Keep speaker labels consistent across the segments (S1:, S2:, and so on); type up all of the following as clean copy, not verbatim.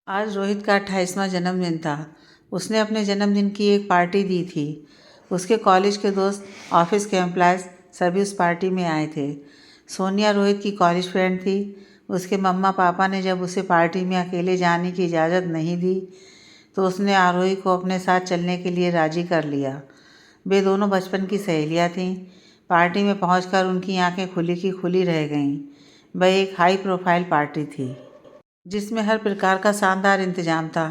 S1: आज रोहित का 28वां जन्मदिन था। उसने अपने जन्मदिन की एक पार्टी दी थी। उसके कॉलेज के दोस्त, ऑफिस के एम्प्लॉयज़ सभी उस पार्टी में आए थे। सोनिया रोहित की कॉलेज फ्रेंड थी। उसके मम्मा पापा ने जब उसे पार्टी में अकेले जाने की इजाज़त नहीं दी तो उसने आरोही को अपने साथ चलने के लिए राज़ी कर लिया। वे दोनों बचपन की सहेलियाँ थीं। पार्टी में पहुंचकर उनकी आंखें खुली की खुली रह गईं। वह एक हाई प्रोफाइल पार्टी थी जिसमें हर प्रकार का शानदार इंतजाम था,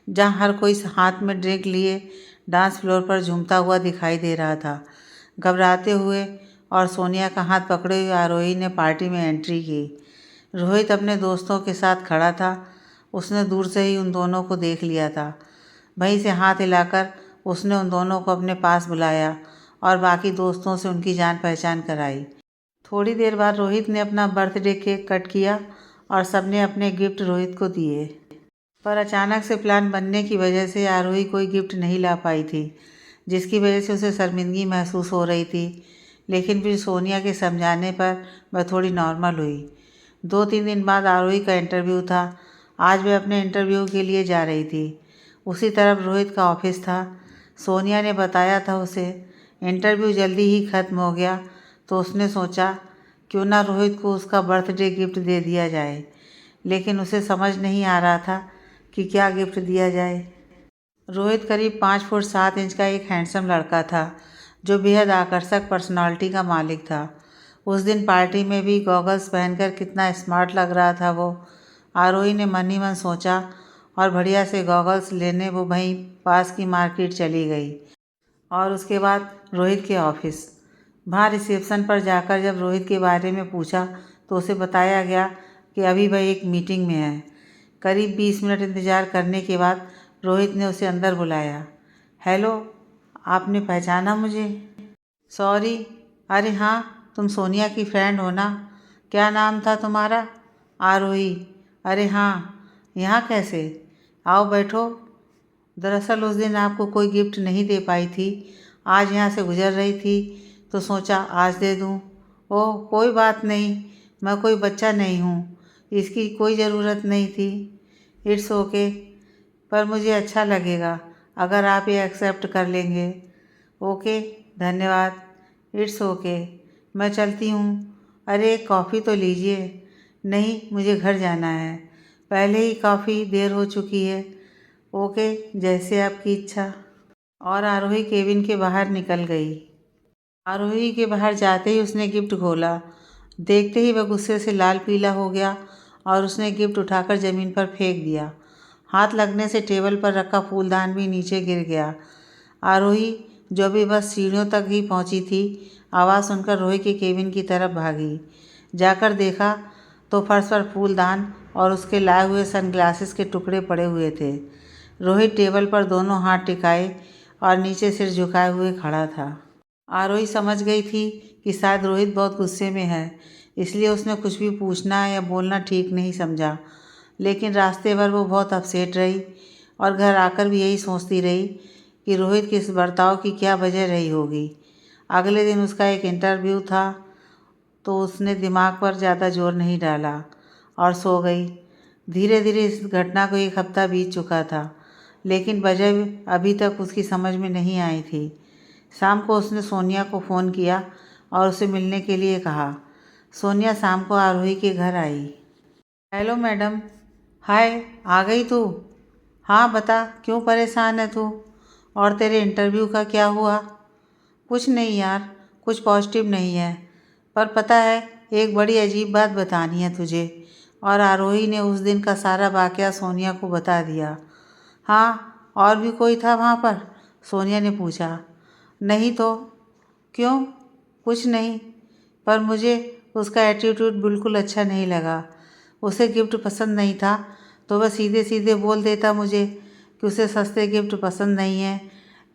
S1: जहां हर कोई हाथ में ड्रिंक लिए डांस फ्लोर पर झूमता हुआ दिखाई दे रहा था। घबराते हुए और सोनिया का हाथ पकड़े हुए आरोही ने पार्टी में एंट्री की। रोहित अपने दोस्तों के साथ खड़ा था। उसने दूर से ही उन दोनों को देख लिया था। वहीं से हाथ हिलाकर उसने उन दोनों को अपने पास बुलाया और बाकी दोस्तों से उनकी जान पहचान कराई। थोड़ी देर बाद रोहित ने अपना बर्थडे केक कट किया और सबने अपने गिफ्ट रोहित को दिए। पर अचानक से प्लान बनने की वजह से आरोही कोई गिफ्ट नहीं ला पाई थी, जिसकी वजह से उसे शर्मिंदगी महसूस हो रही थी। लेकिन फिर सोनिया के समझाने पर वह थोड़ी नॉर्मल हुई। 2-3 दिन बाद आरोही का इंटरव्यू था। आज वह अपने इंटरव्यू के लिए जा रही थी। उसी तरफ रोहित का ऑफिस था। सोनिया ने बताया था उसे। इंटरव्यू जल्दी ही ख़त्म हो गया तो उसने सोचा क्यों ना रोहित को उसका बर्थडे गिफ्ट दे दिया जाए, लेकिन उसे समझ नहीं आ रहा था कि क्या गिफ्ट दिया जाए। रोहित करीब 5 फुट 7 इंच का एक हैंडसम लड़का था जो बेहद आकर्षक पर्सनालिटी का मालिक था। उस दिन पार्टी में भी गॉगल्स पहनकर कितना स्मार्ट लग रहा था वो। आरोही ने मन ही मन सोचा और बढ़िया से गॉगल्स लेने वो वहीं पास की मार्केट चली गई। और उसके बाद रोहित के ऑफिस। वहाँ रिसेप्शन पर जाकर जब रोहित के बारे में पूछा तो उसे बताया गया कि अभी वह एक मीटिंग में है। करीब 20 मिनट इंतज़ार करने के बाद रोहित ने उसे अंदर बुलाया। हेलो, आपने पहचाना मुझे? सॉरी। अरे हाँ, तुम सोनिया की फ्रेंड हो ना? क्या नाम था तुम्हारा? आरोही। अरे हाँ, यहाँ कैसे? आओ बैठो। दरअसल उस दिन आपको कोई गिफ्ट नहीं दे पाई थी। आज यहाँ से गुजर रही थी तो सोचा आज दे दूँ। ओह कोई बात नहीं, मैं कोई बच्चा नहीं हूँ, इसकी कोई ज़रूरत नहीं थी। इट्स ओके, पर मुझे अच्छा लगेगा अगर आप ये एक्सेप्ट कर लेंगे। ओके, धन्यवाद। इट्स ओके, मैं चलती हूँ। अरे एक कॉफ़ी तो लीजिए। नहीं, मुझे घर जाना है, पहले ही काफ़ी देर हो चुकी है। ओके, जैसे आपकी इच्छा। और आरोही केबिन के बाहर निकल गई। आरोही के बाहर जाते ही उसने गिफ्ट खोला। देखते ही वह गुस्से से लाल पीला हो गया और उसने गिफ्ट उठाकर ज़मीन पर फेंक दिया। हाथ लगने से टेबल पर रखा फूलदान भी नीचे गिर गया। आरोही, जो भी बस सीढ़ियों तक ही पहुंची थी, आवाज़ सुनकर रोहित के केबिन की तरफ भागी। जाकर देखा तो फर्श पर फूलदान और उसके लाए हुए सनग्लासेस के टुकड़े पड़े हुए थे। रोहित टेबल पर दोनों हाथ टिकाए और नीचे सिर झुकाए हुए खड़ा था। आरोही समझ गई थी कि शायद रोहित बहुत गुस्से में है, इसलिए उसने कुछ भी पूछना या बोलना ठीक नहीं समझा। लेकिन रास्ते भर वो बहुत अपसेट रही और घर आकर भी यही सोचती रही कि रोहित के इस बर्ताव की क्या वजह रही होगी। अगले दिन उसका एक इंटरव्यू था तो उसने दिमाग पर ज़्यादा जोर नहीं डाला और सो गई। धीरे धीरे इस घटना को 1 हफ्ता बीत चुका था, लेकिन वजह अभी तक उसकी समझ में नहीं आई थी। शाम को उसने सोनिया को फ़ोन किया और उसे मिलने के लिए कहा। सोनिया शाम को आरोही के घर आई। Hello madam. हाय, आ गई तू? हाँ बता, क्यों परेशान है तू? और तेरे इंटरव्यू का क्या हुआ? कुछ नहीं यार, कुछ पॉजिटिव नहीं है, पर पता है एक बड़ी अजीब बात बतानी है तुझे। और आरोही ने उस दिन का सारा वाक़या सोनिया को बता दिया। हाँ, और भी कोई था वहाँ पर? सोनिया ने पूछा। नहीं तो। क्यों? कुछ नहीं, पर मुझे उसका एटीट्यूड बिल्कुल अच्छा नहीं लगा। उसे गिफ्ट पसंद नहीं था तो वह सीधे सीधे बोल देता मुझे कि उसे सस्ते गिफ्ट पसंद नहीं है,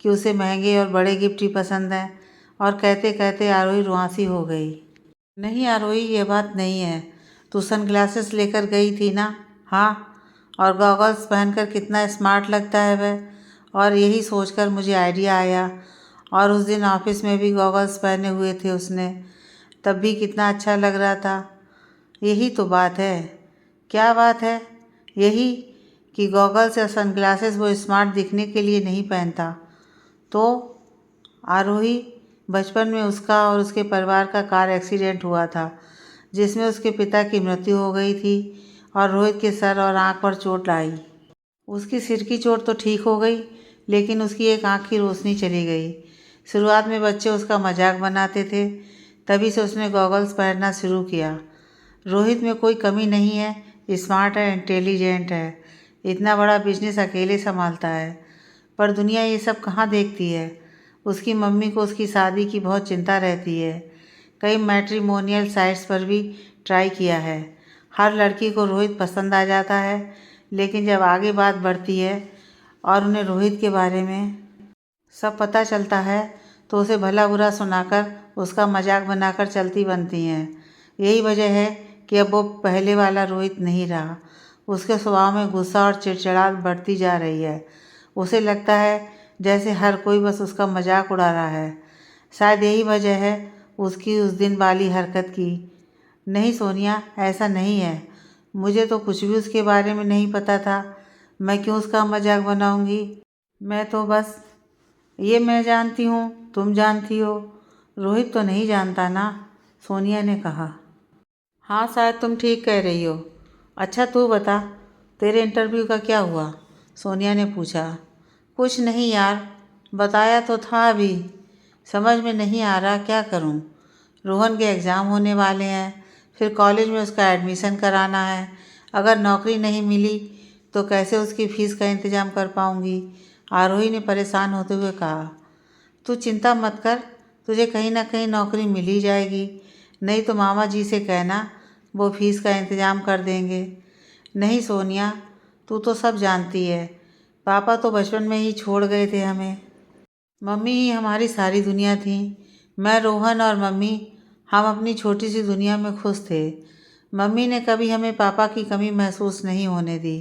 S1: कि उसे महंगे और बड़े गिफ्ट ही पसंद हैं। और कहते कहते आरोही रुआंसी हो गई। नहीं आरोही, ये बात नहीं है। तू सनग्लासेस लेकर गई थी ना? हाँ, और गॉगल्स पहनकर कितना स्मार्ट लगता है वह। और यही सोचकर मुझे आइडिया आया। और उस दिन ऑफिस में भी गॉगल्स पहने हुए थे उसने, तब भी कितना अच्छा लग रहा था। यही तो बात है। क्या बात है? यही कि गॉगल्स या सनग्लासेस वो स्मार्ट दिखने के लिए नहीं पहनता। तो आरोही, बचपन में उसका और उसके परिवार का कार एक्सीडेंट हुआ था जिसमें उसके पिता की मृत्यु हो गई थी और रोहित के सर और आंख पर चोट आई। उसकी सिर की चोट तो ठीक हो गई, लेकिन उसकी एक आंख की रोशनी चली गई। शुरुआत में बच्चे उसका मजाक बनाते थे, तभी से उसने गॉगल्स पहनना शुरू किया। रोहित में कोई कमी नहीं है, स्मार्ट है, इंटेलिजेंट है, इतना बड़ा बिजनेस अकेले संभालता है। पर दुनिया ये सब कहाँ देखती है। उसकी मम्मी को उसकी शादी की बहुत चिंता रहती है। कई मैट्रिमोनियल साइट्स पर भी ट्राई किया है। हर लड़की को रोहित पसंद आ जाता है, लेकिन जब आगे बात बढ़ती है और उन्हें रोहित के बारे में सब पता चलता है तो उसे भला बुरा सुनाकर उसका मजाक बनाकर चलती बनती हैं। यही वजह है कि अब वो पहले वाला रोहित नहीं रहा। उसके स्वभाव में गुस्सा और चिड़चिड़ाहट बढ़ती जा रही है। उसे लगता है जैसे हर कोई बस उसका मजाक उड़ा रहा है। शायद यही वजह है उसकी उस दिन वाली हरकत की। नहीं सोनिया, ऐसा नहीं है। मुझे तो कुछ भी उसके बारे में नहीं पता था। मैं क्यों उसका मजाक बनाऊंगी। मैं तो बस ये मैं जानती हूँ, तुम जानती हो, रोहित तो नहीं जानता ना, सोनिया ने कहा। हाँ, शायद तुम ठीक कह रही हो। अच्छा तू बता, तेरे इंटरव्यू का क्या हुआ, सोनिया ने पूछा। कुछ नहीं यार, बताया तो था अभी। समझ में नहीं आ रहा क्या करूँ। रोहन के एग्ज़ाम होने वाले हैं, फिर कॉलेज में उसका एडमिशन कराना है। अगर नौकरी नहीं मिली तो कैसे उसकी फ़ीस का इंतज़ाम कर पाऊँगी, आरोही ने परेशान होते हुए कहा। तू चिंता मत कर, तुझे कहीं ना कहीं नौकरी मिल ही जाएगी। नहीं तो मामा जी से कहना, वो फ़ीस का इंतज़ाम कर देंगे। नहीं सोनिया, तू तो सब जानती है, पापा तो बचपन में ही छोड़ गए थे हमें। मम्मी ही हमारी सारी दुनिया थी। मैं, रोहन और मम्मी, हम अपनी छोटी सी दुनिया में खुश थे। मम्मी ने कभी हमें पापा की कमी महसूस नहीं होने दी।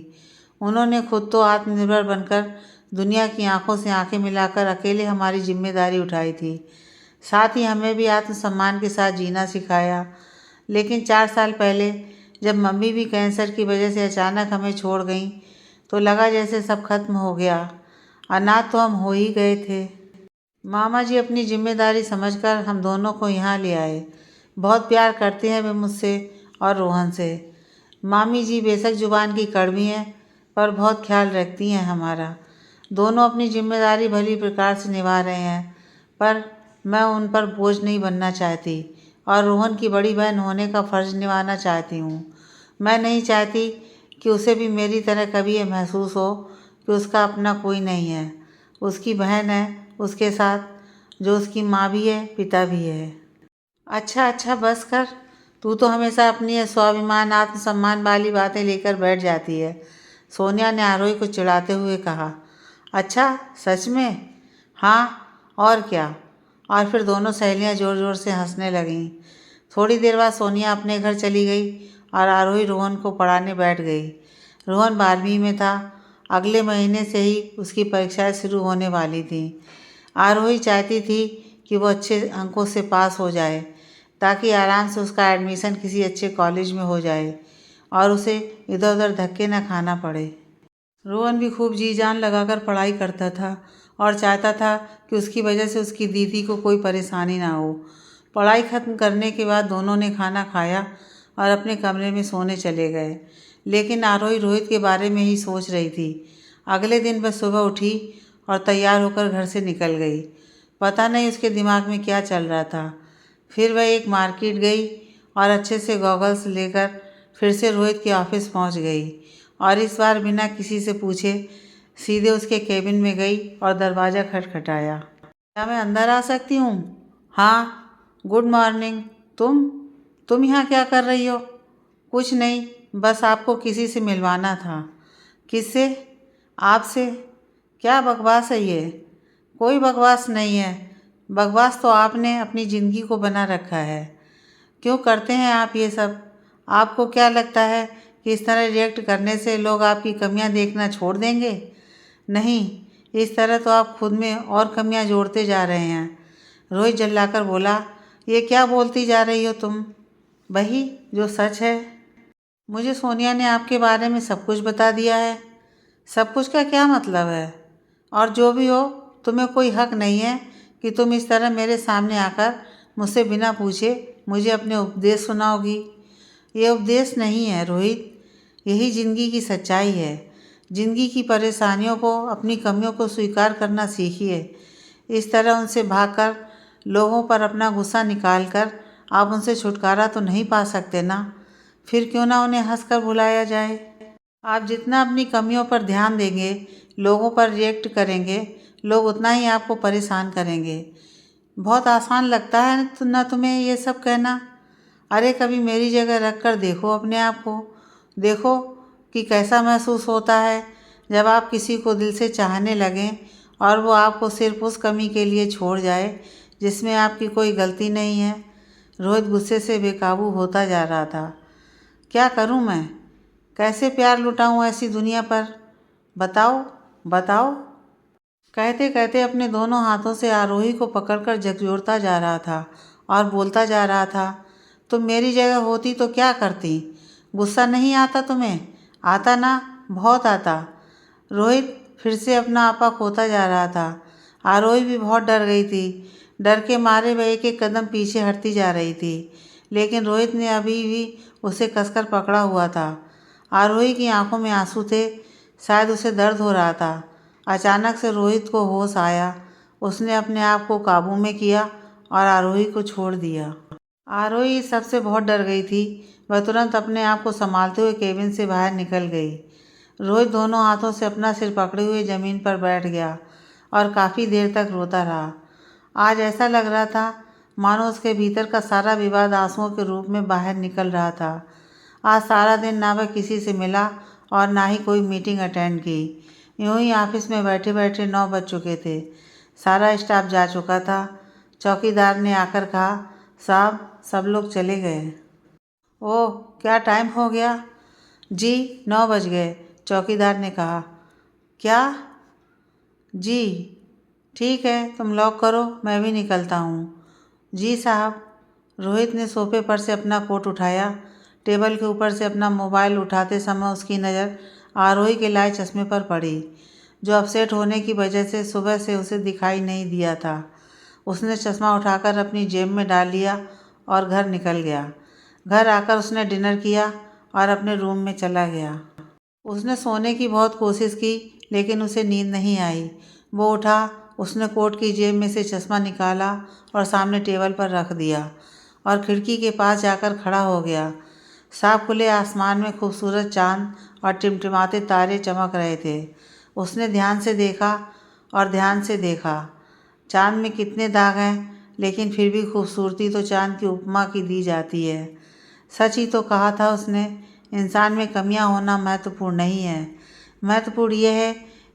S1: उन्होंने खुद तो आत्मनिर्भर बनकर दुनिया की आंखों से आंखें मिलाकर अकेले हमारी जिम्मेदारी उठाई थी। साथ ही हमें भी आत्मसम्मान के साथ जीना सिखाया। लेकिन 4 साल पहले जब मम्मी भी कैंसर की वजह से अचानक हमें छोड़ गईं तो लगा जैसे सब खत्म हो गया। अनाथ तो हम हो ही गए थे। मामा जी अपनी जिम्मेदारी समझकर हम दोनों को यहाँ ले आए। बहुत प्यार करते हैं वे मुझसे और रोहन से। मामी जी बेशक जुबान की कड़वी हैं, पर बहुत ख्याल रखती हैं हमारा। दोनों अपनी जिम्मेदारी भली प्रकार से निभा रहे हैं, पर मैं उन पर बोझ नहीं बनना चाहती और रोहन की बड़ी बहन होने का फ़र्ज़ निभाना चाहती हूँ। मैं नहीं चाहती कि उसे भी मेरी तरह कभी ये महसूस हो कि उसका अपना कोई नहीं है। उसकी बहन है उसके साथ, जो उसकी माँ भी है, पिता भी है। अच्छा अच्छा बस कर, तू तो हमेशा अपनी ये स्वाभिमान आत्मसम्मान वाली बातें लेकर बैठ जाती है, सोनिया ने आरोही को चिढ़ाते हुए कहा। अच्छा सच में? हाँ और क्या। और फिर दोनों सहेलियां ज़ोर ज़ोर से हंसने लगीं। थोड़ी देर बाद सोनिया अपने घर चली गई और आरोही रोहन को पढ़ाने बैठ गई। रोहन 12वीं में था। अगले महीने से ही उसकी परीक्षाएं शुरू होने वाली थीं। आरोही चाहती थी कि वो अच्छे अंकों से पास हो जाए ताकि आराम से उसका एडमिशन किसी अच्छे कॉलेज में हो जाए और उसे इधर उधर धक्के न खाना पड़े। रोहन भी खूब जी जान लगाकर पढ़ाई करता था और चाहता था कि उसकी वजह से उसकी दीदी को कोई परेशानी ना हो। पढ़ाई खत्म करने के बाद दोनों ने खाना खाया और अपने कमरे में सोने चले गए। लेकिन आरोही रोहित के बारे में ही सोच रही थी। अगले दिन वह सुबह उठी और तैयार होकर घर से निकल गई। पता नहीं उसके दिमाग में क्या चल रहा था। फिर वह एक मार्केट गई और अच्छे से गॉगल्स लेकर फिर से रोहित के ऑफिस पहुंच गई और इस बार बिना किसी से पूछे सीधे उसके केबिन में गई और दरवाज़ा खटखटाया। क्या मैं अंदर आ सकती हूँ? हाँ, गुड मॉर्निंग। तुम यहाँ क्या कर रही हो? कुछ नहीं, बस आपको किसी से मिलवाना था। किससे? आपसे। क्या बकवास है ये? कोई बकवास नहीं है। बकवास तो आपने अपनी ज़िंदगी को बना रखा है। क्यों करते हैं आप ये सब? आपको क्या लगता है कि इस तरह रिएक्ट करने से लोग आपकी कमियां देखना छोड़ देंगे? नहीं, इस तरह तो आप खुद में और कमियां जोड़ते जा रहे हैं। रोहित चिल्लाकर बोला, ये क्या बोलती जा रही हो तुम? वही जो सच है। मुझे सोनिया ने आपके बारे में सब कुछ बता दिया है। सब कुछ का क्या मतलब है? और जो भी हो, तुम्हें कोई हक नहीं है कि तुम इस तरह मेरे सामने आकर मुझसे बिना पूछे मुझे अपने उपदेश सुनाओगी। ये उपदेश नहीं है रोहित, यही ज़िंदगी की सच्चाई है। ज़िंदगी की परेशानियों को, अपनी कमियों को स्वीकार करना सीखिए। इस तरह उनसे भागकर, लोगों पर अपना गुस्सा निकालकर आप उनसे छुटकारा तो नहीं पा सकते ना। फिर क्यों ना उन्हें हंसकर भुलाया जाए। आप जितना अपनी कमियों पर ध्यान देंगे, लोगों पर रिएक्ट करेंगे, लोग उतना ही आपको परेशान करेंगे। बहुत आसान लगता है ना तुम्हें ये सब कहना? अरे कभी मेरी जगह रख कर देखो अपने आप को। देखो कि कैसा महसूस होता है जब आप किसी को दिल से चाहने लगें और वो आपको सिर्फ उस कमी के लिए छोड़ जाए जिसमें आपकी कोई गलती नहीं है। रोहित गुस्से से बेकाबू होता जा रहा था। क्या करूं मैं? कैसे प्यार लुटाऊं ऐसी दुनिया पर? बताओ, बताओ। कहते कहते अपने दोनों हाथों से आरोही को पकड़कर झकझोरता जा रहा था और बोलता जा रहा था, तुम मेरी जगह होती तो क्या करती? गुस्सा नहीं आता तुम्हें? आता ना, बहुत आता। रोहित फिर से अपना आपा खोता जा रहा था। आरोही भी बहुत डर गई थी। डर के मारे वह एक एक कदम पीछे हटती जा रही थी, लेकिन रोहित ने अभी भी उसे कसकर पकड़ा हुआ था। आरोही की आंखों में आंसू थे, शायद उसे दर्द हो रहा था। अचानक से रोहित को होश आया। उसने अपने आप को काबू में किया और आरोही को छोड़ दिया। आरोही इस सबसे बहुत डर गई थी। वह तुरंत अपने आप को संभालते हुए केबिन से बाहर निकल गई। रोहित दोनों हाथों से अपना सिर पकड़े हुए ज़मीन पर बैठ गया और काफ़ी देर तक रोता रहा। आज ऐसा लग रहा था मानो उसके भीतर का सारा विवाद आंसुओं के रूप में बाहर निकल रहा था। आज सारा दिन ना वह किसी से मिला और ना ही कोई मीटिंग अटेंड की। यूं ही ऑफिस में बैठे बैठे 9 बज चुके थे। सारा स्टाफ जा चुका था। चौकीदार ने आकर कहा, साहब सब लोग चले गए। ओह, क्या टाइम हो गया? जी 9 बज गए, चौकीदार ने कहा। क्या? जी ठीक है, तुम लॉक करो, मैं भी निकलता हूँ। जी साहब। रोहित ने सोफे पर से अपना कोट उठाया। टेबल के ऊपर से अपना मोबाइल उठाते समय उसकी नज़र आरोही के लाए चश्मे पर पड़ी, जो अपसेट होने की वजह से सुबह से उसे दिखाई नहीं दिया था। उसने चश्मा उठाकर अपनी जेब में डाल लिया और घर निकल गया। घर आकर उसने डिनर किया और अपने रूम में चला गया। उसने सोने की बहुत कोशिश की, लेकिन उसे नींद नहीं आई। वो उठा, उसने कोट की जेब में से चश्मा निकाला और सामने टेबल पर रख दिया और खिड़की के पास जाकर खड़ा हो गया। साफ खुले आसमान में खूबसूरत चांद और टिमटिमाते तारे चमक रहे थे। उसने ध्यान से देखा और ध्यान से देखा। चांद में कितने दाग हैं, लेकिन फिर भी खूबसूरती तो चांद की उपमा की दी जाती है। सच ही तो कहा था उसने, इंसान में कमियां होना महत्वपूर्ण नहीं है। महत्वपूर्ण यह है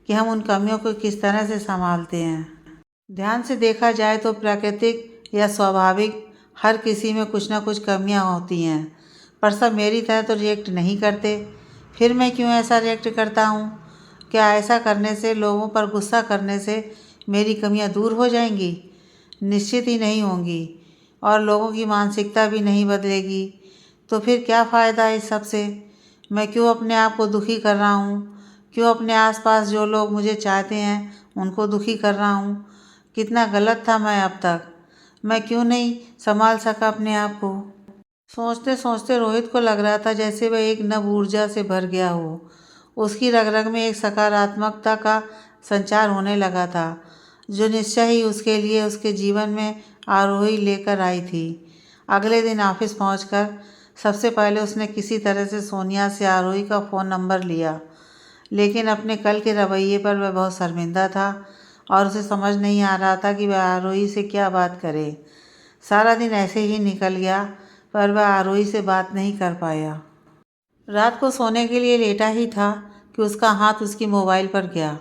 S1: कि हम उन कमियों को किस तरह से संभालते हैं। ध्यान से देखा जाए तो प्राकृतिक या स्वाभाविक हर किसी में कुछ ना कुछ कमियां होती हैं, पर सब मेरी तरह तो रिएक्ट नहीं करते। फिर मैं क्यों ऐसा रिएक्ट करता हूँ? क्या ऐसा करने से, लोगों पर गुस्सा करने से मेरी कमियां दूर हो जाएंगी? निश्चित ही नहीं होंगी, और लोगों की मानसिकता भी नहीं बदलेगी। तो फिर क्या फ़ायदा इस सब से? मैं क्यों अपने आप को दुखी कर रहा हूँ? क्यों अपने आसपास जो लोग मुझे चाहते हैं उनको दुखी कर रहा हूँ? कितना गलत था मैं अब तक। मैं क्यों नहीं संभाल सका अपने आप को? सोचते सोचते रोहित को लग रहा था जैसे वह एक नव ऊर्जा से भर गया हो। उसकी रग रग में एक सकारात्मकता का संचार होने लगा था, जो निश्चय ही उसके लिए उसके जीवन में आरोही लेकर आई थी। अगले दिन ऑफिस पहुंचकर सबसे पहले उसने किसी तरह से सोनिया से आरोही का फ़ोन नंबर लिया, लेकिन अपने कल के रवैये पर वह बहुत शर्मिंदा था और उसे समझ नहीं आ रहा था कि वह आरोही से क्या बात करे। सारा दिन ऐसे ही निकल गया, पर वह आरोही से बात नहीं कर पाया। रात को सोने के लिए लेटा ही था कि उसका हाथ उसकी मोबाइल पर गया,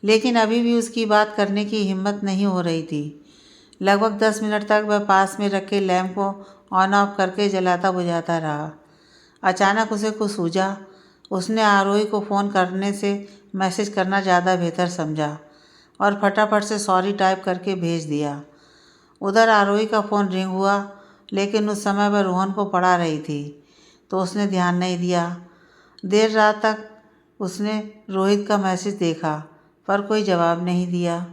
S1: लेकिन अभी भी उसकी बात करने की हिम्मत नहीं हो रही थी। लगभग 10 मिनट तक वह पास में रखे लैंप को ऑन ऑफ करके जलाता बुझाता रहा। अचानक उसे कुछ सूझा। उसने आरोही को फ़ोन करने से मैसेज करना ज़्यादा बेहतर समझा और फटाफट से सॉरी टाइप करके भेज दिया। उधर आरोही का फ़ोन रिंग हुआ, लेकिन उस समय वह रोहन को पढ़ा रही थी, तो उसने ध्यान नहीं दिया। देर रात तक उसने रोहित का मैसेज देखा पर कोई जवाब नहीं दिया।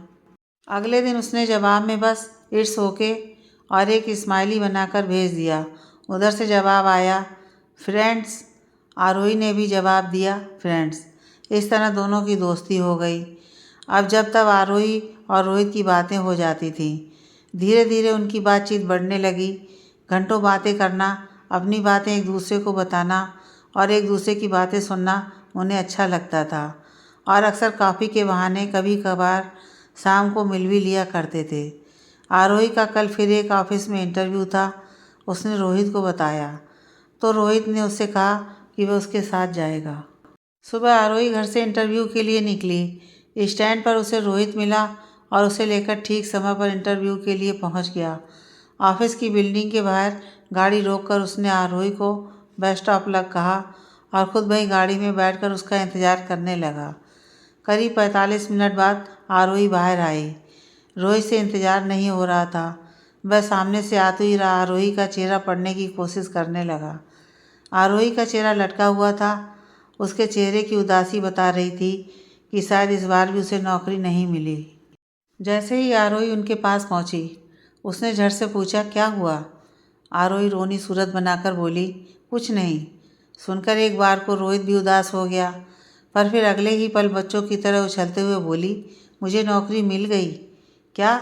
S1: अगले दिन उसने जवाब में बस इट्स ओके और एक स्माइली बनाकर भेज दिया। उधर से जवाब आया फ्रेंड्स। आरोही ने भी जवाब दिया फ्रेंड्स। इस तरह दोनों की दोस्ती हो गई। अब जब तब आरोही और रोहित की बातें हो जाती थीं। धीरे धीरे उनकी बातचीत बढ़ने लगी। घंटों बातें करना, अपनी बातें एक दूसरे को बताना और एक दूसरे की बातें सुनना उन्हें अच्छा लगता था और अक्सर कॉफ़ी के बहाने कभी कभार शाम को मिल भी लिया करते थे। आरोही का कल फिर एक ऑफिस में इंटरव्यू था। उसने रोहित को बताया तो रोहित ने उससे कहा कि वह उसके साथ जाएगा। सुबह आरोही घर से इंटरव्यू के लिए निकली। स्टैंड पर उसे रोहित मिला और उसे लेकर ठीक समय पर इंटरव्यू के लिए पहुंच गया। ऑफिस की बिल्डिंग के बाहर गाड़ी रोककर उसने आरोही को बेस्ट ऑफ लक कहा और ख़ुद वही गाड़ी में बैठकर उसका इंतज़ार करने लगा। करीब 45 मिनट बाद आरोही बाहर आई। रोहित से इंतज़ार नहीं हो रहा था। वह सामने से आते ही आरोही का चेहरा पढ़ने की कोशिश करने लगा। आरोही का चेहरा लटका हुआ था। उसके चेहरे की उदासी बता रही थी कि शायद इस बार भी उसे नौकरी नहीं मिली। जैसे ही आरोही उनके पास पहुंची, उसने झट से पूछा क्या हुआ। आरोही रोनी सूरत बनाकर बोली कुछ नहीं। सुनकर एक बार को रोहित भी उदास हो गया, पर फिर अगले ही पल बच्चों की तरह उछलते हुए बोली मुझे नौकरी मिल गई। क्या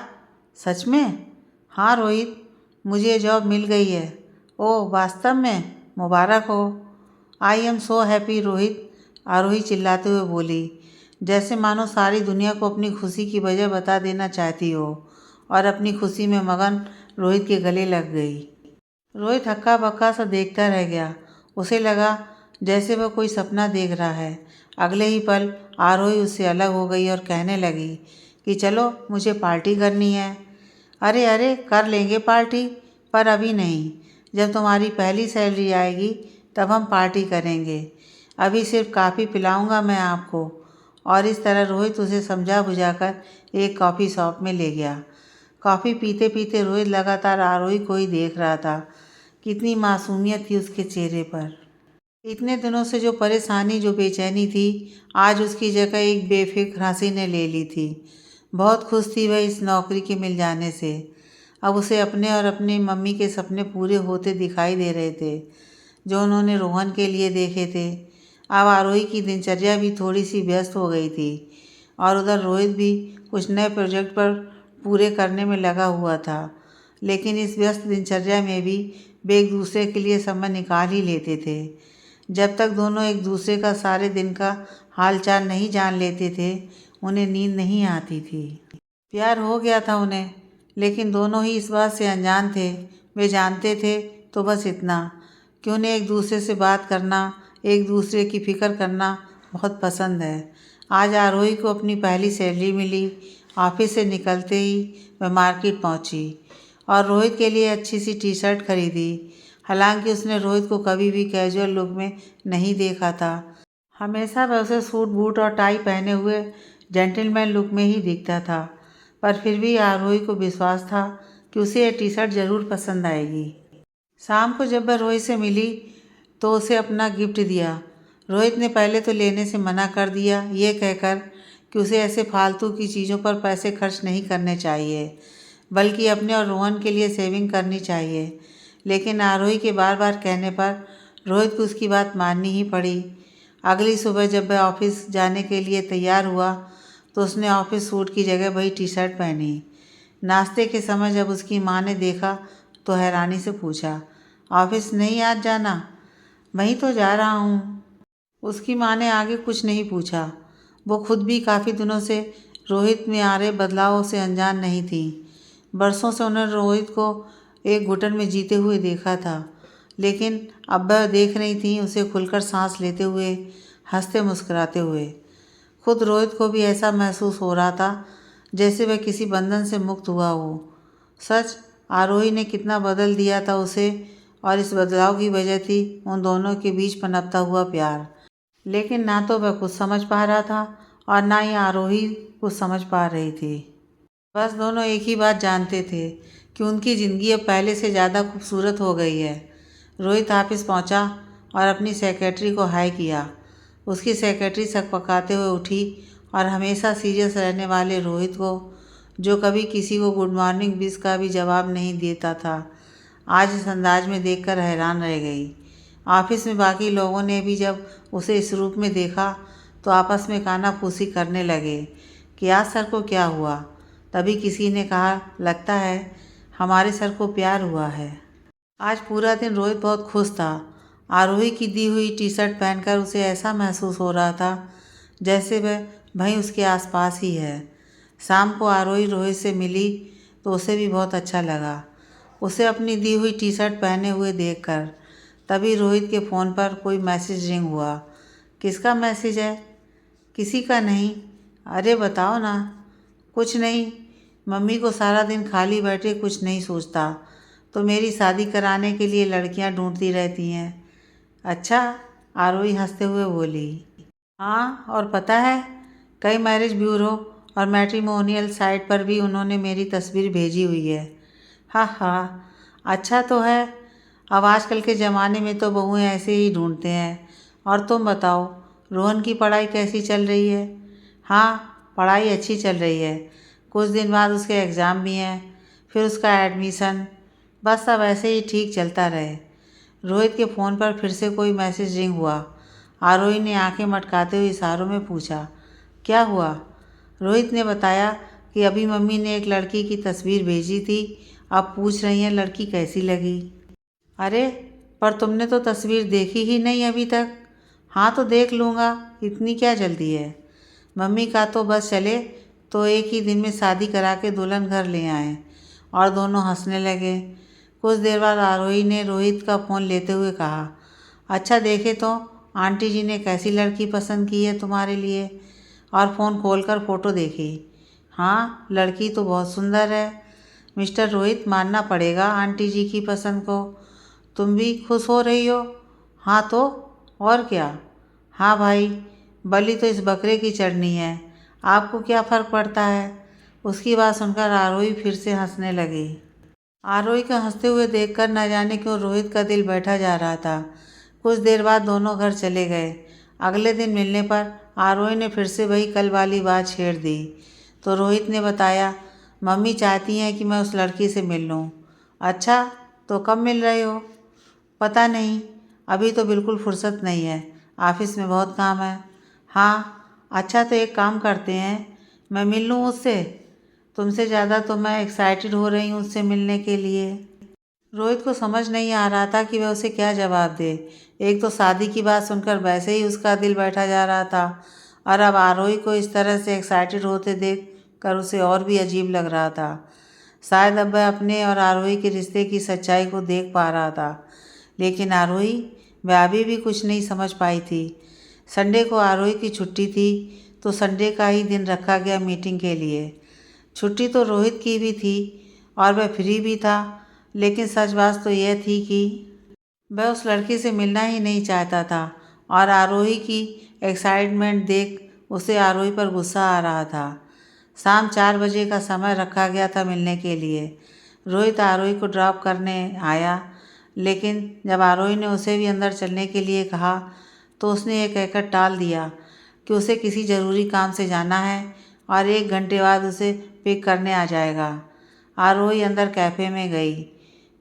S1: सच में? हाँ रोहित, मुझे ये जॉब मिल गई है। ओह वास्तव में? मुबारक हो। I am so happy Rohit, Aarohi चिल्लाते हुए बोली, जैसे मानो सारी दुनिया को अपनी खुशी की वजह बता देना चाहती हो और अपनी खुशी में मगन रोहित के गले लग गई। रोहित हक्का बक्का सा देखता रह गया। उसे लगा जैसे वह कोई सपना देख रहा है। अगले ही पल आरोही उससे अलग हो गई और कहने लगी कि चलो मुझे पार्टी करनी है। अरे अरे कर लेंगे पार्टी, पर अभी नहीं। जब तुम्हारी पहली सैलरी आएगी तब हम पार्टी करेंगे। अभी सिर्फ कॉफ़ी पिलाऊंगा मैं आपको। और इस तरह रोहित उसे समझा बुझाकर एक कॉफ़ी शॉप में ले गया। कॉफ़ी पीते पीते रोहित लगातार आरोही को ही देख रहा था। कितनी मासूमियत थी उसके चेहरे पर। इतने दिनों से जो परेशानी, जो बेचैनी थी, आज उसकी जगह एक बेफिक्र हंसी ने ले ली थी। बहुत खुश थी वह इस नौकरी के मिल जाने से। अब उसे अपने और अपनी मम्मी के सपने पूरे होते दिखाई दे रहे थे जो उन्होंने रोहन के लिए देखे थे। अब आरोही की दिनचर्या भी थोड़ी सी व्यस्त हो गई थी और उधर रोहित भी कुछ नए प्रोजेक्ट पर पूरे करने में लगा हुआ था। लेकिन इस व्यस्त दिनचर्या में भी वे एक दूसरे के लिए समय निकाल ही लेते थे। जब तक दोनों एक दूसरे का सारे दिन का हालचाल नहीं जान लेते थे, उन्हें नींद नहीं आती थी। प्यार हो गया था उन्हें, लेकिन दोनों ही इस बात से अनजान थे। वे जानते थे तो बस इतना कि उन्हें एक दूसरे से बात करना, एक दूसरे की फ़िक्र करना बहुत पसंद है। आज आरोही को अपनी पहली सैलरी मिली। ऑफिस से निकलते ही वह मार्केट पहुंची और रोहित के लिए अच्छी सी टी शर्ट खरीदी। हालांकि उसने रोहित को कभी भी कैजुअल लुक में नहीं देखा था। हमेशा वह उसे सूट बूट और टाई पहने हुए जेंटलमैन लुक में ही दिखता था, पर फिर भी आरोही को विश्वास था कि उसे यह टी शर्ट ज़रूर पसंद आएगी। शाम को जब वह रोहित से मिली तो उसे अपना गिफ्ट दिया। रोहित ने पहले तो लेने से मना कर दिया, ये कहकर कि उसे ऐसे फालतू की चीज़ों पर पैसे खर्च नहीं करने चाहिए, बल्कि अपने और रोहन के लिए सेविंग करनी चाहिए। लेकिन आरोही के बार बार कहने पर रोहित को उसकी बात माननी ही पड़ी। अगली सुबह जब वह ऑफिस जाने के लिए तैयार हुआ तो उसने ऑफिस सूट की जगह वही टी शर्ट पहनी। नाश्ते के समय जब उसकी माँ ने देखा तो हैरानी से पूछा, ऑफिस नहीं आज जाना? वहीं तो जा रहा हूँ। उसकी माँ ने आगे कुछ नहीं पूछा। वो खुद भी काफ़ी दिनों से रोहित में आ रहे बदलाव से अनजान नहीं थी। बरसों से उन्होंने रोहित को एक घुटन में जीते हुए देखा था, लेकिन अब वह देख रही थी उसे खुलकर सांस लेते हुए, हंसते मुस्कुराते हुए। खुद रोहित को भी ऐसा महसूस हो रहा था जैसे वह किसी बंधन से मुक्त हुआ हो। सच, आरोही ने कितना बदल दिया था उसे, और इस बदलाव की वजह थी उन दोनों के बीच पनपता हुआ प्यार। लेकिन ना तो वह कुछ समझ पा रहा था और ना ही आरोही कुछ समझ पा रही थी। बस दोनों एक ही बात जानते थे कि उनकी ज़िंदगी अब पहले से ज़्यादा खूबसूरत हो गई है। रोहित ऑफिस पहुंचा और अपनी सेक्रेटरी को हाय किया। उसकी सेक्रेटरी सकपकाते हुए उठी और हमेशा सीरियस रहने वाले रोहित को, जो कभी किसी को गुड मॉर्निंग विश का भी जवाब नहीं देता था, आज इस अंदाज में देखकर हैरान रह गई। ऑफिस में बाकी लोगों ने भी जब उसे इस रूप में देखा तो आपस में कानाफूसी करने लगे कि आज सर को क्या हुआ। तभी किसी ने कहा, लगता है हमारे सर को प्यार हुआ है। आज पूरा दिन रोहित बहुत खुश था। आरोही की दी हुई टी शर्ट पहनकर उसे ऐसा महसूस हो रहा था जैसे वह वहीं उसके आसपास ही है। शाम को आरोही रोहित से मिली तो उसे भी बहुत अच्छा लगा, उसे अपनी दी हुई टी शर्ट पहने हुए देखकर। तभी रोहित के फ़ोन पर कोई मैसेज रिंग हुआ। किसका मैसेज है? किसी का नहीं। अरे बताओ ना। कुछ नहीं, मम्मी को सारा दिन खाली बैठे कुछ नहीं सोचता तो मेरी शादी कराने के लिए लड़कियां ढूंढती रहती हैं। अच्छा, आरोही हंसते हुए बोली। हाँ, और पता है कई मैरिज ब्यूरो और मैट्रिमोनियल साइट पर भी उन्होंने मेरी तस्वीर भेजी हुई है। हाँ हाँ, अच्छा तो है। अब आजकल के ज़माने में तो बहुएं ऐसे ही ढूंढते हैं। और तुम बताओ, रोहन की पढ़ाई कैसी चल रही है? हाँ, पढ़ाई अच्छी चल रही है। कुछ दिन बाद उसके एग्ज़ाम भी हैं, फिर उसका एडमिशन। बस अब ऐसे ही ठीक चलता रहे। रोहित के फ़ोन पर फिर से कोई मैसेज रिंग हुआ। आरोही ने आंखें मटकाते हुए इशारों में पूछा, क्या हुआ? रोहित ने बताया कि अभी मम्मी ने एक लड़की की तस्वीर भेजी थी, अब पूछ रही हैं लड़की कैसी लगी। अरे, पर तुमने तो तस्वीर देखी ही नहीं अभी तक। हाँ तो देख लूँगा, इतनी क्या जल्दी है? मम्मी का तो बस चले तो एक ही दिन में शादी करा के दुल्हन घर ले आए। और दोनों हंसने लगे। कुछ देर बाद आरोही ने रोहित का फ़ोन लेते हुए कहा, अच्छा देखे तो आंटी जी ने कैसी लड़की पसंद की है तुम्हारे लिए। और फ़ोन खोलकर फ़ोटो देखी। हाँ, लड़की तो बहुत सुंदर है मिस्टर रोहित, मानना पड़ेगा आंटी जी की पसंद को। तुम भी खुश हो रही हो? हाँ तो और क्या। हाँ भाई, बलि तो इस बकरे की चढ़नी है, आपको क्या फ़र्क पड़ता है? उसकी बात सुनकर आरोही फिर से हंसने लगी। आरोही को हंसते हुए देखकर न जाने क्यों रोहित का दिल बैठा जा रहा था। कुछ देर बाद दोनों घर चले गए। अगले दिन मिलने पर आरोही ने फिर से वही कल वाली बात छेड़ दी तो रोहित ने बताया, मम्मी चाहती हैं कि मैं उस लड़की से मिल लूँ। अच्छा, तो कब मिल रहे हो? पता नहीं, अभी तो बिल्कुल फुर्सत नहीं है, ऑफिस में बहुत काम है। हाँ, अच्छा तो एक काम करते हैं, मैं मिल लूँ उससे? तुमसे ज़्यादा तो मैं एक्साइटेड हो रही हूँ उससे मिलने के लिए। रोहित को समझ नहीं आ रहा था कि वह उसे क्या जवाब दे। एक तो शादी की बात सुनकर वैसे ही उसका दिल बैठा जा रहा था और अब आरोही को इस तरह से एक्साइटेड होते देख कर उसे और भी अजीब लग रहा था। शायद अब वह अपने और आरोही के रिश्ते की सच्चाई को देख पा रहा था, लेकिन आरोही, वह अभी भी कुछ नहीं समझ पाई थी। संडे को आरोही की छुट्टी थी तो संडे का ही दिन रखा गया मीटिंग के लिए। छुट्टी तो रोहित की भी थी और वह फ्री भी था, लेकिन सच बात तो यह थी कि वह उस लड़की से मिलना ही नहीं चाहता था और आरोही की एक्साइटमेंट देख उसे आरोही पर गुस्सा आ रहा था। शाम 4 बजे का समय रखा गया था मिलने के लिए। रोहित आरोही को ड्रॉप करने आया, लेकिन जब आरोही ने उसे भी अंदर चलने के लिए कहा तो उसने ये कहकर टाल दिया कि उसे किसी ज़रूरी काम से जाना है और 1 घंटे बाद उसे पिक करने आ जाएगा। आरोही अंदर कैफ़े में गई।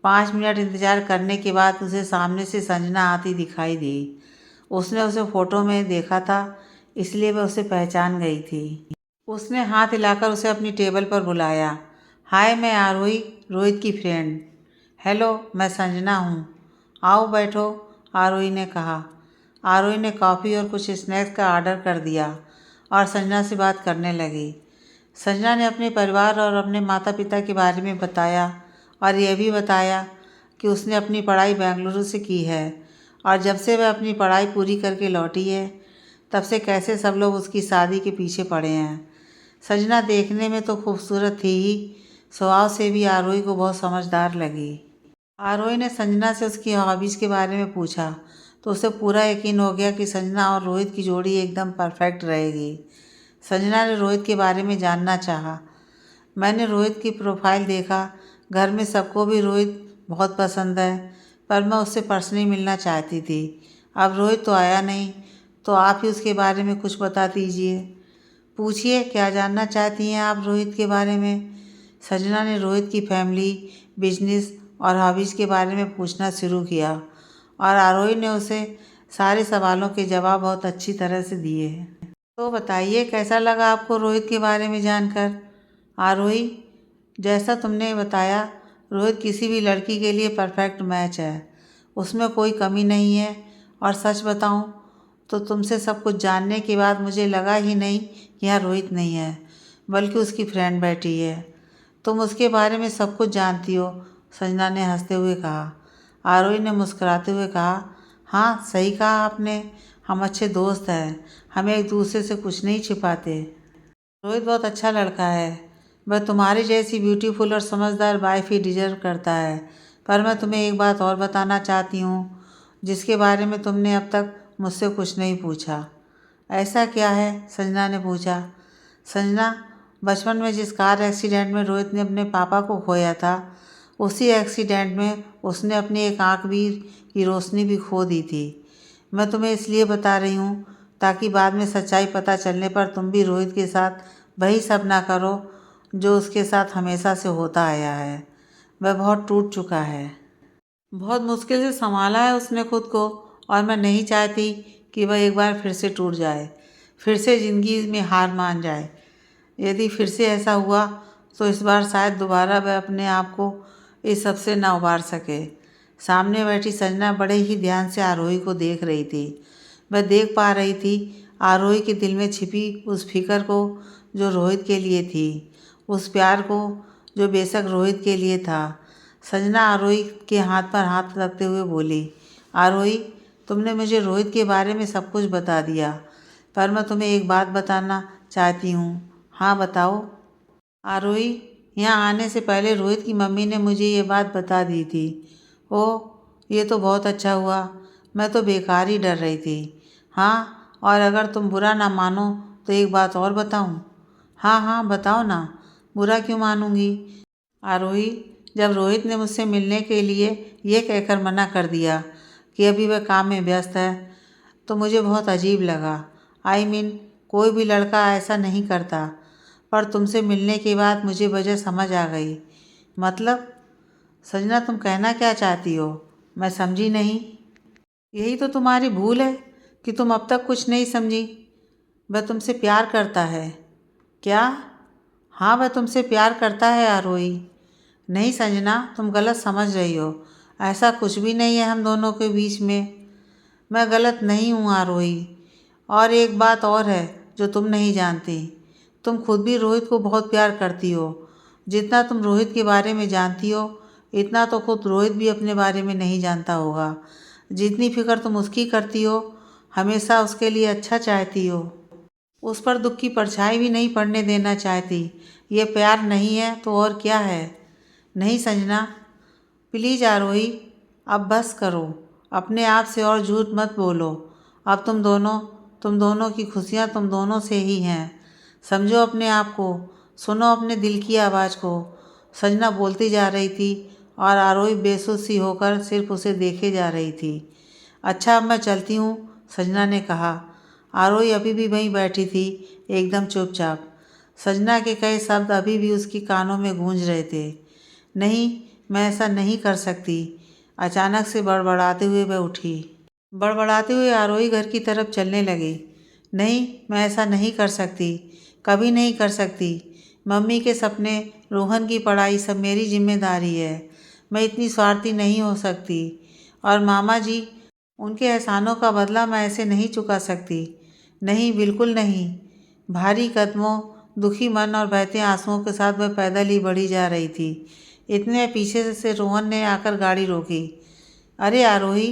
S1: 5 मिनट इंतज़ार करने के बाद उसे सामने से संजना आती दिखाई दी। उसने उसे फ़ोटो में देखा था, इसलिए वह उसे पहचान गई थी। उसने हाथ हिलाकर उसे अपनी टेबल पर बुलाया। हाय, मैं आरोही, रोहित की फ्रेंड। हेलो, मैं संजना हूँ। आओ बैठो, आरोही ने कहा। आरोही ने कॉफ़ी और कुछ स्नैक्स का ऑर्डर कर दिया और संजना से बात करने लगी। संजना ने अपने परिवार और अपने माता पिता के बारे में बताया और यह भी बताया कि उसने अपनी पढ़ाई बेंगलुरु से की है और जब से वह अपनी पढ़ाई पूरी करके लौटी है तब से कैसे सब लोग उसकी शादी के पीछे पड़े हैं। संजना देखने में तो खूबसूरत थी ही, स्वभाव से भी आरोही को बहुत समझदार लगी। आरोही ने संजना से उसकी हॉबीज़ के बारे में पूछा तो उसे पूरा यकीन हो गया कि संजना और रोहित की जोड़ी एकदम परफेक्ट रहेगी। संजना ने रोहित के बारे में जानना चाहा। मैंने रोहित की प्रोफाइल देखा, घर में सबको भी रोहित बहुत पसंद है, पर मैं उससे पर्सनली मिलना चाहती थी। अब रोहित तो आया नहीं, तो तो आप ही उसके बारे में कुछ बता दीजिए। पूछिए, क्या जानना चाहती हैं आप रोहित के बारे में? संजना ने रोहित की फैमिली, बिजनेस और हॉबीज़ के बारे में पूछना शुरू किया और आरोही ने उसे सारे सवालों के जवाब बहुत अच्छी तरह से दिए। तो बताइए, कैसा लगा आपको रोहित के बारे में जानकर? आरोही, जैसा तुमने बताया, रोहित किसी भी लड़की के लिए परफेक्ट मैच है। उसमें कोई कमी नहीं है और सच बताऊं तो तुमसे सब कुछ जानने के बाद मुझे लगा ही नहीं कि यहाँ रोहित नहीं है, बल्कि उसकी फ्रेंड बैठी है। तुम उसके बारे में सब कुछ जानती हो, संजना ने हंसते हुए कहा। आरोही ने मुस्कुराते हुए कहा, हाँ सही कहा आपने, हम अच्छे दोस्त हैं, हमें एक दूसरे से कुछ नहीं छिपाते। रोहित बहुत अच्छा लड़का है, वह तुम्हारी जैसी ब्यूटीफुल और समझदार वाइफ ही डिजर्व करता है। पर मैं तुम्हें एक बात और बताना चाहती हूँ, जिसके बारे में तुमने अब तक मुझसे कुछ नहीं पूछा। ऐसा क्या है? संजना ने पूछा। संजना, बचपन में जिस कार एक्सीडेंट में रोहित ने अपने पापा को खोया था, उसी एक्सीडेंट में उसने अपनी एक आँख भी की रोशनी भी खो दी थी। मैं तुम्हें इसलिए बता रही हूँ ताकि बाद में सच्चाई पता चलने पर तुम भी रोहित के साथ वही सब ना करो जो उसके साथ हमेशा से होता आया है। वह बहुत टूट चुका है, बहुत मुश्किल से संभाला है उसने खुद को, और मैं नहीं चाहती कि वह एक बार फिर से टूट जाए, फिर से ज़िंदगी में हार मान जाए। यदि फिर से ऐसा हुआ तो इस बार शायद दोबारा वह अपने आप को इस सब से ना उबार सके। सामने बैठी संजना बड़े ही ध्यान से आरोही को देख रही थी। वह देख पा रही थी आरोही के दिल में छिपी उस फिक्र को जो रोहित के लिए थी, उस प्यार को जो बेशक रोहित के लिए था। संजना आरोही के हाथ पर हाथ रखते हुए बोली, आरोही, तुमने मुझे रोहित के बारे में सब कुछ बता दिया, पर मैं तुम्हें एक बात बताना चाहती हूँ। हाँ बताओ। आरोही, यहाँ आने से पहले रोहित की मम्मी ने मुझे ये बात बता दी थी। ओह, ये तो बहुत अच्छा हुआ, मैं तो बेकार ही डर रही थी। हाँ, और अगर तुम बुरा ना मानो तो एक बात और बताऊँ? हाँ हाँ बताओ ना, बुरा क्यों मानूंगी? आरोही, जब रोहित ने मुझसे मिलने के लिए ये कहकर मना कर दिया कि अभी वह काम में व्यस्त है, तो मुझे बहुत अजीब लगा। कोई भी लड़का ऐसा नहीं करता, पर तुमसे मिलने के बाद मुझे वजह समझ आ गई। मतलब? संजना, तुम कहना क्या चाहती हो? मैं समझी नहीं। यही तो तुम्हारी भूल है कि तुम अब तक कुछ नहीं समझी। वह तुमसे प्यार करता है। क्या? हाँ, वह तुमसे प्यार करता है आरोही। नहीं संजना, तुम गलत समझ रही हो, ऐसा कुछ भी नहीं है हम दोनों के बीच में। मैं गलत नहीं हूँ आरोही। और एक बात और है जो तुम नहीं जानती, तुम खुद भी रोहित को बहुत प्यार करती हो। जितना तुम रोहित के बारे में जानती हो, इतना तो खुद रोहित भी अपने बारे में नहीं जानता होगा। जितनी फिक्र तुम उसकी करती हो, हमेशा उसके लिए अच्छा चाहती हो, उस पर दुख की परछाई भी नहीं पड़ने देना चाहती। ये प्यार नहीं है तो और क्या है? नहीं संजना, प्लीज़ आरोही, अब बस करो, अपने आप से और झूठ मत बोलो। अब तुम दोनों की खुशियाँ तुम दोनों से ही हैं। समझो अपने आप को, सुनो अपने दिल की आवाज़ को। संजना बोलती जा रही थी और आरोही बेसुध सी होकर सिर्फ उसे देखे जा रही थी। अच्छा, अब मैं चलती हूँ, संजना ने कहा। आरोही अभी भी वहीं बैठी थी, एकदम चुपचाप। संजना के कई शब्द अभी भी उसकी कानों में गूंज रहे थे। नहीं, मैं ऐसा नहीं कर सकती। अचानक से बड़बड़ाते हुए वह उठी। बड़बड़ाते हुए आरोही घर की तरफ चलने लगी। नहीं, मैं ऐसा नहीं कर सकती, कभी नहीं कर सकती। मम्मी के सपने, रोहन की पढ़ाई सब मेरी जिम्मेदारी है। मैं इतनी स्वार्थी नहीं हो सकती। और मामा जी, उनके एहसानों का बदला मैं ऐसे नहीं चुका सकती। नहीं, बिल्कुल नहीं। भारी कदमों, दुखी मन और बहते आंसुओं के साथ वह पैदल ही बढ़ी जा रही थी। इतने पीछे से रोहन ने आकर गाड़ी रोकी। अरे आरोही,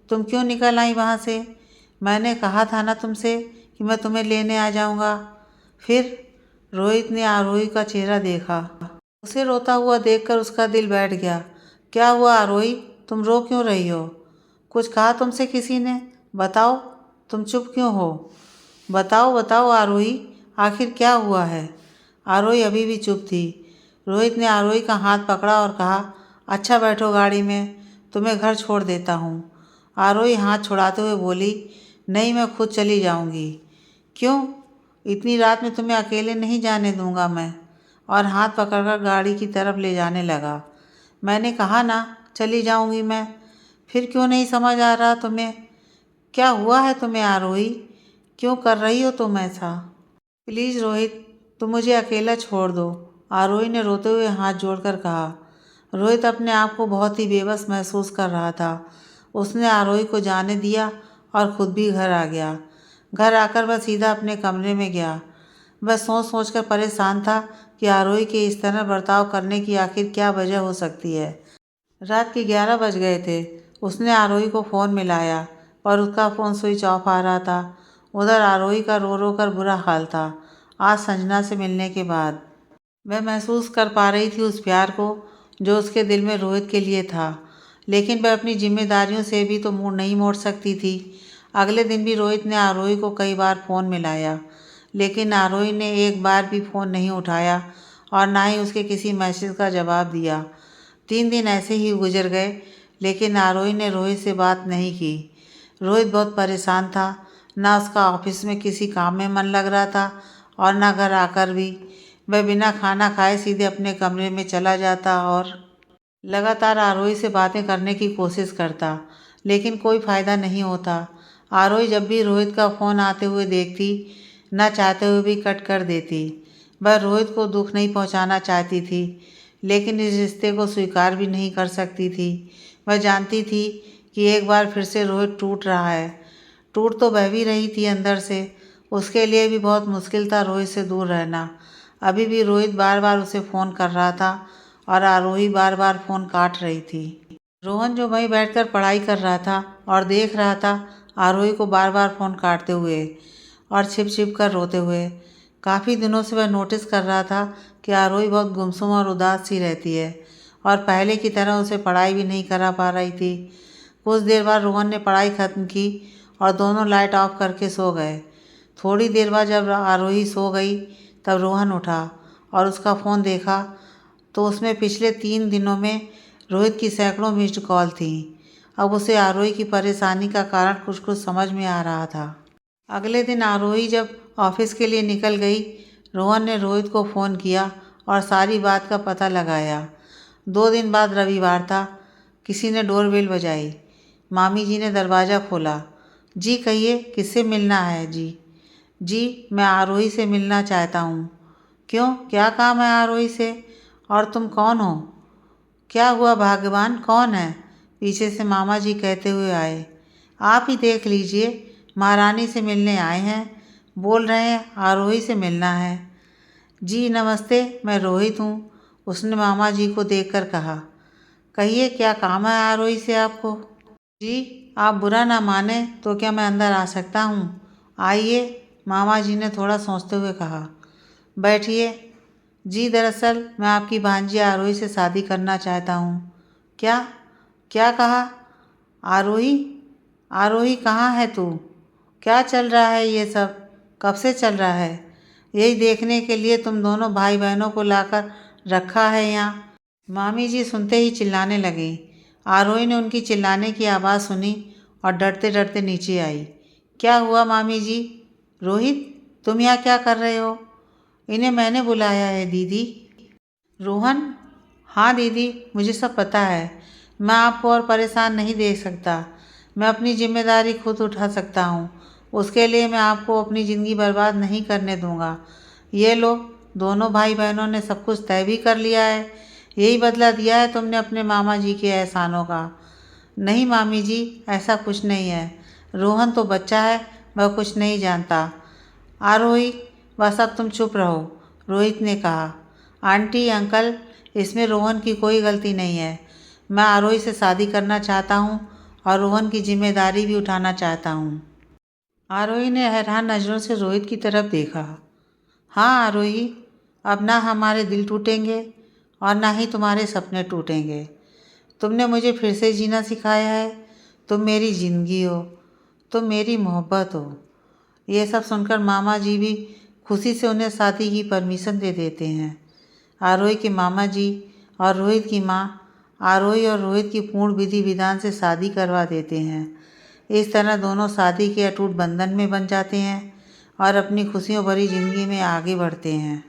S1: तुम क्यों निकल आई वहाँ से? मैंने कहा था ना तुमसे कि मैं तुम्हें लेने आ जाऊँगा। फिर? रोहित ने आरोही का चेहरा देखा। उसे रोता हुआ देखकर उसका दिल बैठ गया। क्या हुआ आरोही, तुम रो क्यों रही हो? कुछ कहा तुमसे किसी ने? बताओ, तुम चुप क्यों हो? बताओ बताओ आरोही, आखिर क्या हुआ है? आरोही अभी भी चुप थी। रोहित ने आरोही का हाथ पकड़ा और कहा, अच्छा बैठो गाड़ी में, तुम्हें घर छोड़ देता हूँ। आरोही हाथ छुड़ाते हुए बोली, नहीं, मैं खुद चली जाऊंगी। क्यों? इतनी रात में तुम्हें अकेले नहीं जाने दूंगा मैं। और हाथ पकड़कर गाड़ी की तरफ ले जाने लगा। मैंने कहा ना, चली जाऊंगी मैं। फिर क्यों नहीं समझ आ रहा तुम्हें? क्या हुआ है तुम्हें आरोही? क्यों कर रही हो तुम ऐसा? प्लीज़ रोहित, तुम मुझे अकेला छोड़ दो, आरोही ने रोते हुए हाथ जोड़कर कहा। रोहित अपने आप को बहुत ही बेबस महसूस कर रहा था। उसने आरोही को जाने दिया और खुद भी घर आ गया। घर आकर वह सीधा अपने कमरे में गया। वह सोच सोच कर परेशान था कि आरोही के इस तरह बर्ताव करने की आखिर क्या वजह हो सकती है। रात के 11 बज गए थे। उसने आरोही को फ़ोन मिलाया पर उसका फ़ोन स्विच ऑफ आ रहा था। उधर आरोही का रो रो कर बुरा हाल था। आज संजना से मिलने के बाद वह महसूस कर पा रही थी उस प्यार को जो उसके दिल में रोहित के लिए था, लेकिन वह अपनी जिम्मेदारियों से भी तो मुड़ नहीं मोड़ सकती थी। अगले दिन भी रोहित ने आरोही को कई बार फ़ोन मिलाया, लेकिन आरोही ने एक बार भी फ़ोन नहीं उठाया और ना ही उसके किसी मैसेज का जवाब दिया। 3 दिन ऐसे ही गुजर गए, लेकिन आरोही ने रोहित से बात नहीं की। रोहित बहुत परेशान था। ना उसका ऑफिस में किसी काम में मन लग रहा था और ना घर आकर भी। वह बिना खाना खाए सीधे अपने कमरे में चला जाता और लगातार आरोही से बातें करने की कोशिश करता, लेकिन कोई फ़ायदा नहीं होता। आरोही जब भी रोहित का फ़ोन आते हुए देखती, न चाहते हुए भी कट कर देती। वह रोहित को दुख नहीं पहुंचाना चाहती थी, लेकिन इस रिश्ते को स्वीकार भी नहीं कर सकती थी। वह जानती थी कि एक बार फिर से रोहित टूट रहा है। टूट तो वह भी रही थी अंदर से। उसके लिए भी बहुत मुश्किल था रोहित से दूर रहना। अभी भी रोहित बार बार उसे फ़ोन कर रहा था और आरोही बार बार फ़ोन काट रही थी। रोहन जो वहीं बैठकर पढ़ाई कर रहा था और देख रहा था आरोही को बार बार फ़ोन काटते हुए और छिप छिप कर रोते हुए। काफ़ी दिनों से वह नोटिस कर रहा था कि आरोही बहुत गुमसुम और उदास सी रहती है और पहले की तरह उसे पढ़ाई भी नहीं करा पा रही थी। कुछ देर बाद रोहन ने पढ़ाई ख़त्म की और दोनों लाइट ऑफ करके सो गए। थोड़ी देर बाद जब आरोही सो गई तब रोहन उठा और उसका फ़ोन देखा तो उसमें पिछले 3 दिनों में रोहित की सैकड़ों मिस्ड कॉल थी। अब उसे आरोही की परेशानी का कारण कुछ कुछ समझ में आ रहा था। अगले दिन आरोही जब ऑफिस के लिए निकल गई, रोहन ने रोहित को फ़ोन किया और सारी बात का पता लगाया। 2 दिन बाद रविवार था। किसी ने डोरबेल बजाई। मामी जी ने दरवाज़ा खोला। जी कहिए, किससे मिलना है जी? जी, मैं आरोही से मिलना चाहता हूँ। क्यों, क्या काम है आरोही से? और तुम कौन हो? क्या हुआ भाग्यवान, कौन है? पीछे से मामा जी कहते हुए आए। आप ही देख लीजिए, महारानी से मिलने आए हैं। बोल रहे हैं आरोही से मिलना है। जी नमस्ते, मैं रोहित हूँ, उसने मामा जी को देखकर कहा। कहिए, क्या काम है आरोही से आपको? जी, आप बुरा ना माने तो क्या मैं अंदर आ सकता हूँ? आइए, मामा जी ने थोड़ा सोचते हुए कहा। बैठिए। जी दरअसल मैं आपकी भांजी आरोही से शादी करना चाहता हूँ। क्या? क्या कहा? आरोही? आरोही कहाँ है तू? क्या चल रहा है ये सब? कब से चल रहा है? यही देखने के लिए तुम दोनों भाई बहनों को लाकर रखा है यहाँ। मामी जी सुनते ही चिल्लाने लगी। आरोही ने उनकी चिल्लाने की आवाज़ सुनी और डरते डरते नीचे आई। क्या हुआ मामी जी? रोहित, तुम यहाँ क्या कर रहे हो? इन्हें मैंने बुलाया है दीदी। रोहन? हाँ दीदी, मुझे सब पता है। मैं आपको और परेशान नहीं देख सकता। मैं अपनी जिम्मेदारी खुद उठा सकता हूँ। उसके लिए मैं आपको अपनी ज़िंदगी बर्बाद नहीं करने दूँगा। ये लो, दोनों भाई बहनों ने सब कुछ तय भी कर लिया है। यही बदला दिया है तुमने अपने मामा जी के एहसानों का। नहीं मामी जी, ऐसा कुछ नहीं है। रोहन तो बच्चा है, वह कुछ नहीं जानता। आरोही, बस अब तुम चुप रहो, रोहित ने कहा। आंटी अंकल, इसमें रोहन की कोई गलती नहीं है। मैं आरोही से शादी करना चाहता हूँ और रोहन की जिम्मेदारी भी उठाना चाहता हूँ। आरोही ने हैरान नज़रों से रोहित की तरफ देखा। हाँ आरोही, अब ना हमारे दिल टूटेंगे और ना ही तुम्हारे सपने टूटेंगे। तुमने मुझे फिर से जीना सिखाया है। तुम मेरी ज़िंदगी हो, तुम मेरी मोहब्बत हो। ये सब सुनकर मामा जी भी खुशी से उन्हें शादी की परमिशन दे देते हैं। आरोही के मामा जी और रोहित की माँ आरोही और रोहित की पूर्ण विधि विधान से शादी करवा देते हैं। इस तरह दोनों शादी के अटूट बंधन में बन जाते हैं और अपनी खुशियों भरी ज़िंदगी में आगे बढ़ते हैं।